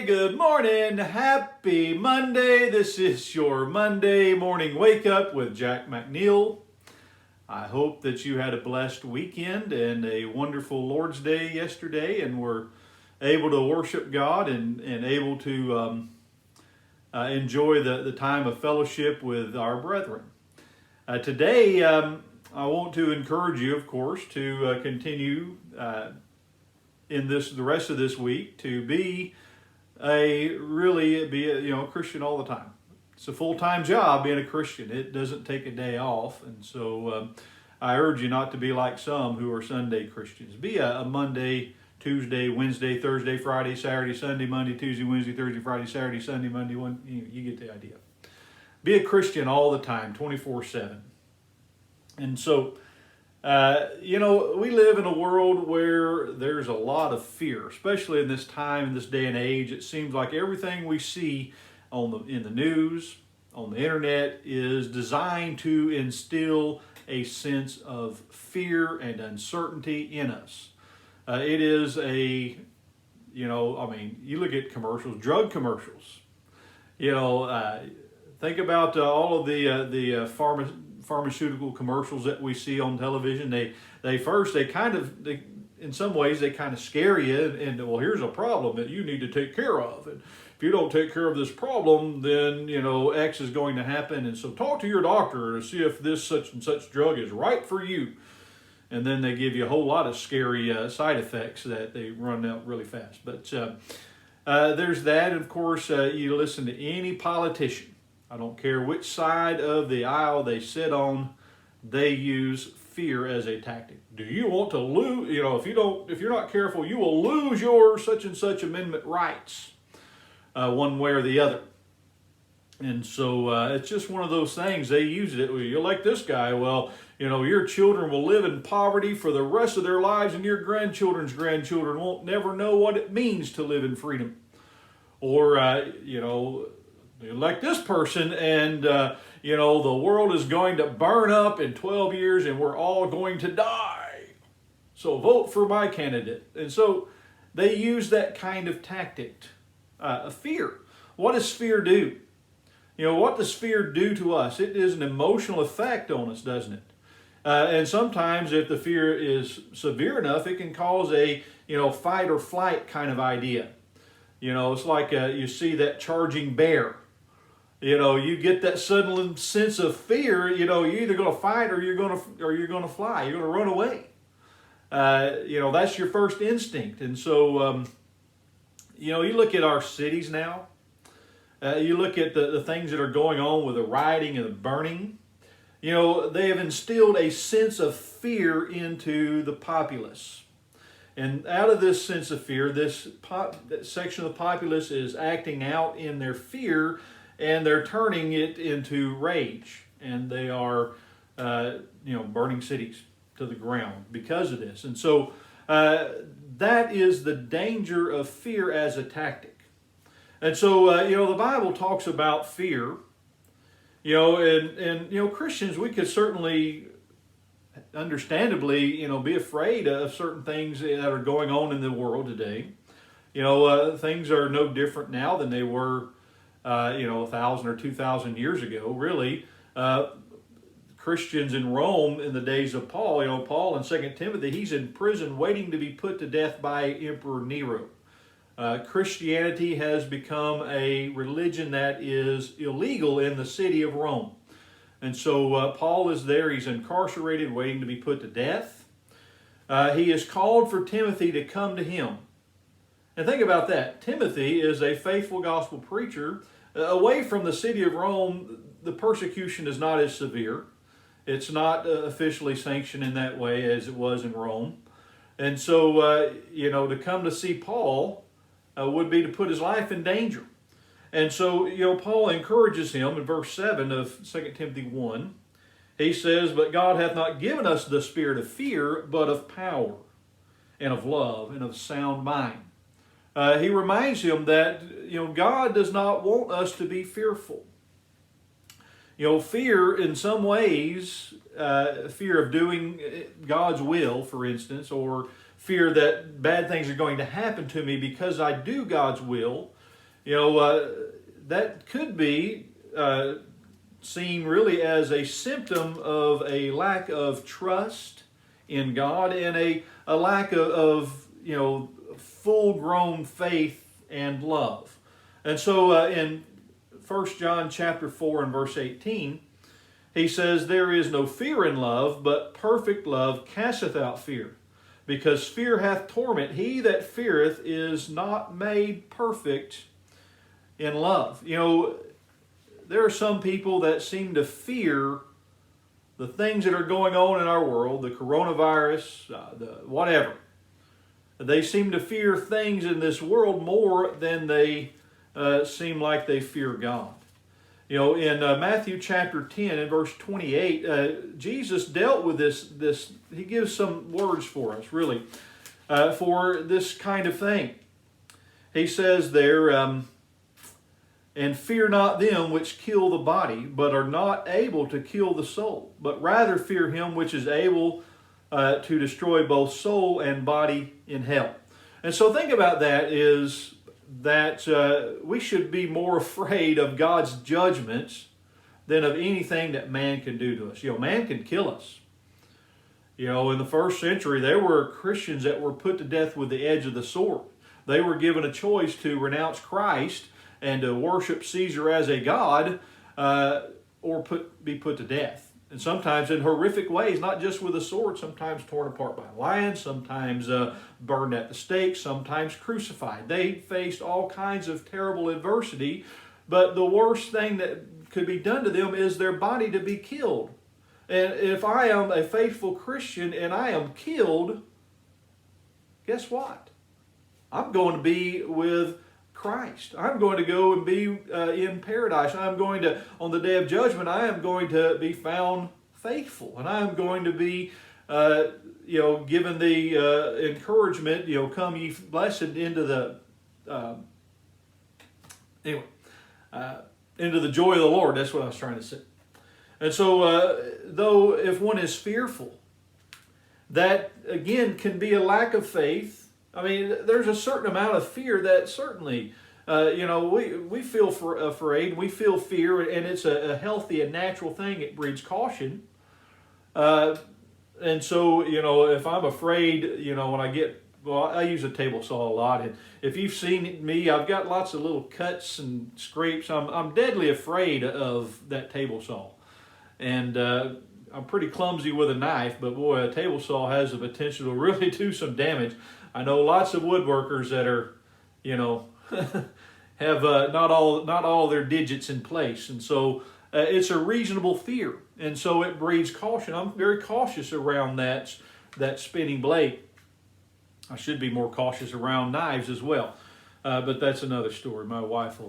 good morning. Happy Monday. This is your Monday morning wake up with Jack McNeil. I hope that you had a blessed weekend and a wonderful Lord's Day yesterday and were able to worship God and able to enjoy the time of fellowship with our brethren. Today, I want to encourage you, of course, to continue in the rest of this week to be a Christian all the time. It's a full-time job being a Christian. It doesn't take a day off, and so I urge you not to be like some who are Sunday Christians. Be a Monday, Tuesday, Wednesday, Thursday, Friday, Saturday, Sunday, Monday, Tuesday, Wednesday, Thursday, Friday, Saturday, Sunday, Monday. You get the idea. Be a Christian all the time, 24/7. And so, we live in a world where there's a lot of fear, especially in this time, in this day and age. It seems like everything we see in the news, on the internet, is designed to instill a sense of fear and uncertainty in us. It is you look at commercials, drug commercials. Think about all of the pharmaceutical commercials that we see on television. In some ways they kind of scare you and well, here's a problem that you need to take care of, and if you don't take care of this problem, then X is going to happen, and so talk to your doctor to see if this such and such drug is right for you. And then they give you a whole lot of scary side effects that they run out really fast. But there's that. And of course, you listen to any politician. I don't care which side of the aisle they sit on, they use fear as a tactic. Do you want to lose? If you're not careful, you will lose your such and such amendment rights, one way or the other. And so it's just one of those things. They use it. Well, you like this guy? Well, your children will live in poverty for the rest of their lives, and your grandchildren's grandchildren won't never know what it means to live in freedom. Or you elect this person, and the world is going to burn up in 12 years, and we're all going to die. So vote for my candidate. And so they use that kind of tactic, fear. What does fear do? What does fear do to us? It is an emotional effect on us, doesn't it? And sometimes if the fear is severe enough, it can cause a, fight or flight kind of idea. It's like you see that charging bear. You get that sudden sense of fear. You're either going to fight or you're going to fly. You're going to run away. That's your first instinct. And so, you look at our cities now. You look at the things that are going on with the rioting and the burning. They have instilled a sense of fear into the populace. And out of this sense of fear, that section of the populace is acting out in their fear, and they're turning it into rage. And they are, burning cities to the ground because of this. And so that is the danger of fear as a tactic. And so, the Bible talks about fear, and Christians, we could certainly, understandably, be afraid of certain things that are going on in the world today. Things are no different now than they were, 1,000 or 2,000 years ago. Really, Christians in Rome in the days of Paul, Paul in 2 Timothy, he's in prison waiting to be put to death by Emperor Nero. Christianity has become a religion that is illegal in the city of Rome. And so Paul is there. He's incarcerated, waiting to be put to death. He is called for Timothy to come to him. And think about that. Timothy is a faithful gospel preacher. Away from the city of Rome, the persecution is not as severe. It's not officially sanctioned in that way as it was in Rome. And so, to come to see Paul would be to put his life in danger. And so, Paul encourages him in verse 7 of 2 Timothy 1. He says, "But God hath not given us the spirit of fear, but of power, and of love, and of sound mind." He reminds him that, God does not want us to be fearful. Fear in some ways, fear of doing God's will, for instance, or fear that bad things are going to happen to me because I do God's will, That could be seen really as a symptom of a lack of trust in God and a lack of full-grown faith and love. And so in 1 John chapter 4 and verse 18, he says, "There is no fear in love, but perfect love casteth out fear. Because fear hath torment. He that feareth is not made perfect in love." There are some people that seem to fear the things that are going on in our world, the coronavirus, the whatever. They seem to fear things in this world more than they seem like they fear God. In Matthew chapter 10 and verse 28, Jesus dealt with this. He gives some words for us, really, for this kind of thing. He says there, "And fear not them which kill the body, but are not able to kill the soul, but rather fear him which is able to destroy both soul and body in hell." And so think about that, is that we should be more afraid of God's judgments than of anything that man can do to us. Man can kill us. In the first century, there were Christians that were put to death with the edge of the sword. They were given a choice to renounce Christ and to worship Caesar as a god, or be put to death. And sometimes in horrific ways, not just with a sword, sometimes torn apart by lions, sometimes burned at the stake, sometimes crucified. They faced all kinds of terrible adversity, but the worst thing that could be done to them is their body to be killed. And if I am a faithful Christian and I am killed, guess what? I'm going to be with Christ. I'm going to go and be in paradise. I'm going to, on the day of judgment, I am going to be found faithful, and I am going to be, given the encouragement, "Come ye blessed into the into the joy of the Lord." That's what I was trying to say. And so, though if one is fearful, that again can be a lack of faith. I mean, there's a certain amount of fear that certainly, we feel afraid, we feel fear, and it's a healthy and natural thing. It breeds caution. And so, if I'm afraid, when I use a table saw a lot, and if you've seen me, I've got lots of little cuts and scrapes. I'm deadly afraid of that table saw. And I'm pretty clumsy with a knife, but boy, a table saw has the potential to really do some damage. I know lots of woodworkers that are, have not all their digits in place, and so it's a reasonable fear, and so it breeds caution. I'm very cautious around that spinning blade. I should be more cautious around knives as well, but that's another story. My wife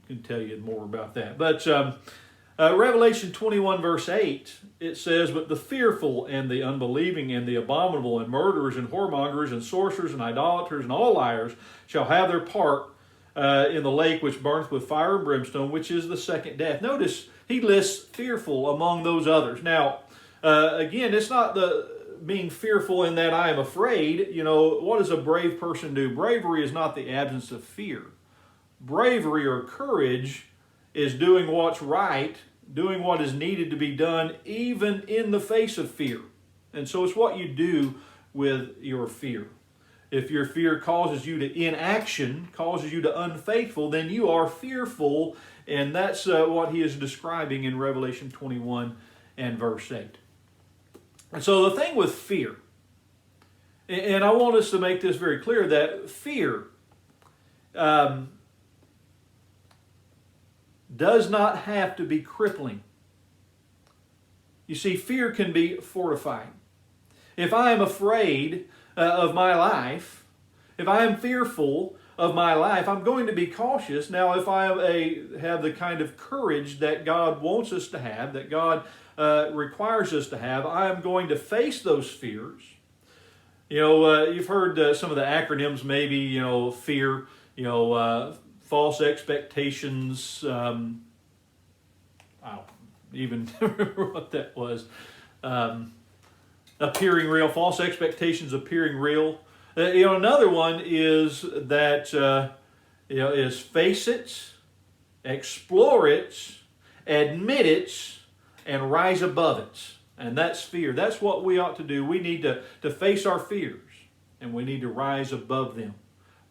can tell you more about that. But Revelation 21 verse 8, it says, "But the fearful and the unbelieving and the abominable and murderers and whoremongers and sorcerers and idolaters and all liars shall have their part in the lake which burneth with fire and brimstone, which is the second death." Notice he lists fearful among those others. Now, again, it's not the being fearful in that I am afraid. What does a brave person do? Bravery is not the absence of fear. Bravery or courage is doing what's right, doing what is needed to be done, even in the face of fear. And so it's what you do with your fear. If your fear causes you to inaction, causes you to unfaithful, then you are fearful, and that's what he is describing in Revelation 21 and verse 8. And so the thing with fear, and I want us to make this very clear, that fear does not have to be crippling. You see, fear can be fortifying. If I am afraid of my life, if I am fearful of my life, I'm going to be cautious. Now, if I have the kind of courage that God wants us to have, that God requires us to have, I am going to face those fears. You've heard some of the acronyms, maybe, fear, false expectations. I don't even remember what that was. Appearing real, false expectations appearing real. Another one is that is face it, explore it, admit it, and rise above it. And that's fear. That's what we ought to do. We need to face our fears, and we need to rise above them.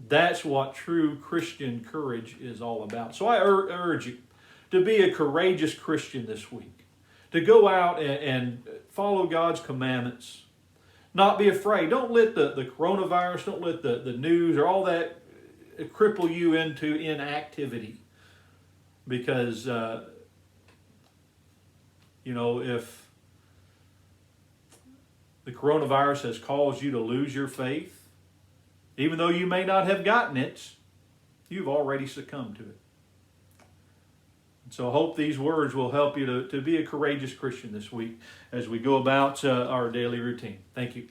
That's what true Christian courage is all about. So I urge you to be a courageous Christian this week, to go out and follow God's commandments, not be afraid. Don't let the coronavirus, don't let the news or all that cripple you into inactivity. Because, if the coronavirus has caused you to lose your faith, even though you may not have gotten it, you've already succumbed to it. So I hope these words will help you to be a courageous Christian this week as we go about our daily routine. Thank you.